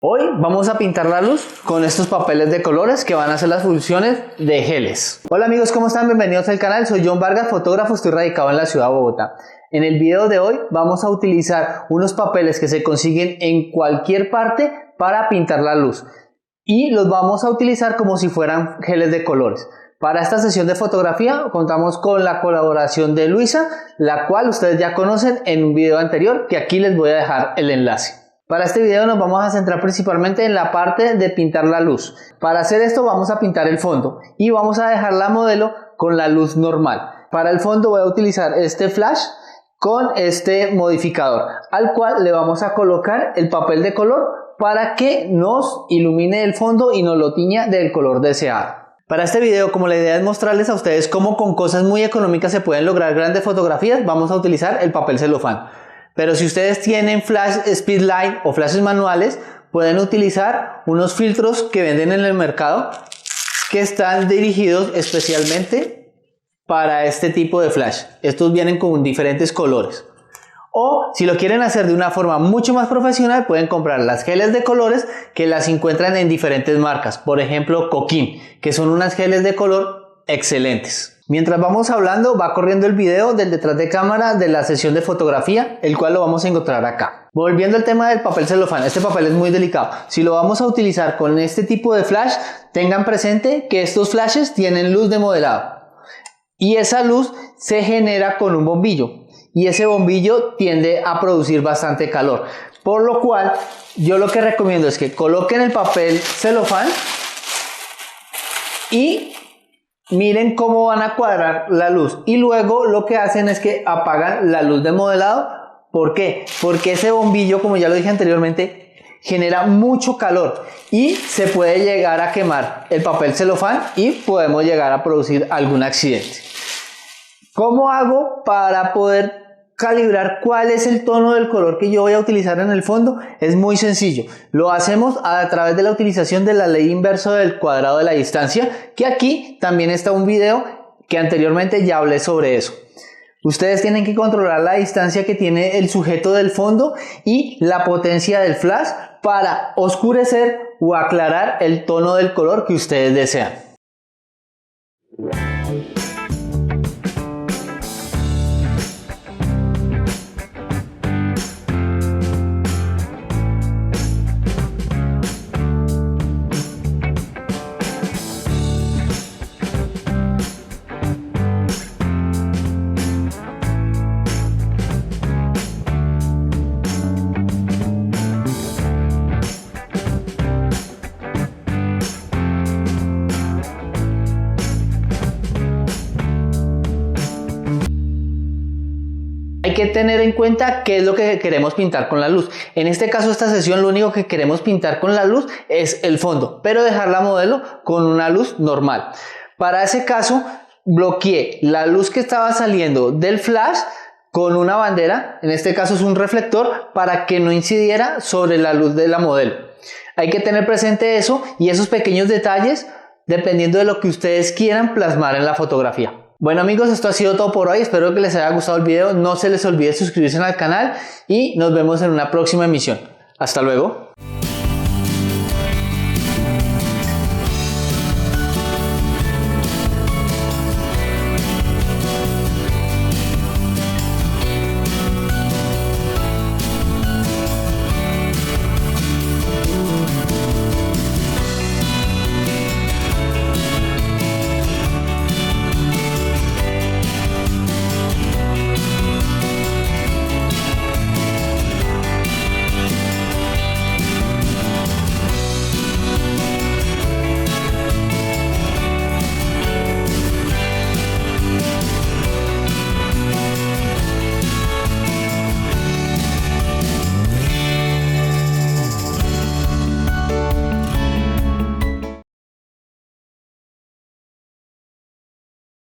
Hoy vamos a pintar la luz con estos papeles de colores que van a hacer las funciones de geles. Hola amigos, ¿cómo están? Bienvenidos al canal. Soy John Vargas, fotógrafo, estoy radicado en la ciudad de Bogotá. En el video de hoy vamos a utilizar unos papeles que se consiguen en cualquier parte para pintar la luz. Y los vamos a utilizar como si fueran geles de colores. Para esta sesión de fotografía contamos con la colaboración de Luisa, la cual ustedes ya conocen en un video anterior, que aquí les voy a dejar el enlace. Para este video nos vamos a centrar principalmente en la parte de pintar la luz. Para hacer esto vamos a pintar el fondo y vamos a dejar la modelo con la luz normal. Para el fondo voy a utilizar este flash con este modificador, al cual le vamos a colocar el papel de color para que nos ilumine el fondo y nos lo tiña del color deseado. Para este video, como la idea es mostrarles a ustedes cómo con cosas muy económicas se pueden lograr grandes fotografías, vamos a utilizar el papel celofán. Pero si ustedes tienen flash speedlight o flashes manuales, pueden utilizar unos filtros que venden en el mercado que están dirigidos especialmente para este tipo de flash. Estos vienen con diferentes colores. O si lo quieren hacer de una forma mucho más profesional, pueden comprar las geles de colores que las encuentran en diferentes marcas. Por ejemplo, Coquín, que son unas geles de color excelentes. Mientras vamos hablando, va corriendo el video del detrás de cámara de la sesión de fotografía, el cual lo vamos a encontrar acá. Volviendo al tema del papel celofán, este papel es muy delicado. Si lo vamos a utilizar con este tipo de flash, tengan presente que estos flashes tienen luz de modelado. Y esa luz se genera con un bombillo. Y ese bombillo tiende a producir bastante calor. Por lo cual, yo lo que recomiendo es que coloquen el papel celofán y miren cómo van a cuadrar la luz. Y luego lo que hacen es que apagan la luz de modelado. ¿Por qué? Porque ese bombillo, como ya lo dije anteriormente, genera mucho calor y se puede llegar a quemar el papel celofán y podemos llegar a producir algún accidente. ¿Cómo hago para poder calibrar cuál es el tono del color que yo voy a utilizar en el fondo? Es muy sencillo. Lo hacemos a través de la utilización de la ley inversa del cuadrado de la distancia, que aquí también está un video que anteriormente ya hablé sobre eso. Ustedes tienen que controlar la distancia que tiene el sujeto del fondo y la potencia del flash para oscurecer o aclarar el tono del color que ustedes desean. Hay que tener en cuenta qué es lo que queremos pintar con la luz. En este caso, esta sesión, lo único que queremos pintar con la luz es el fondo, pero dejar la modelo con una luz normal. Para ese caso, bloqueé la luz que estaba saliendo del flash con una bandera, en este caso es un reflector, para que no incidiera sobre la luz de la modelo. Hay que tener presente eso y esos pequeños detalles dependiendo de lo que ustedes quieran plasmar en la fotografía. Bueno amigos, esto ha sido todo por hoy, espero que les haya gustado el video, no se les olvide suscribirse al canal y nos vemos en una próxima emisión. Hasta luego.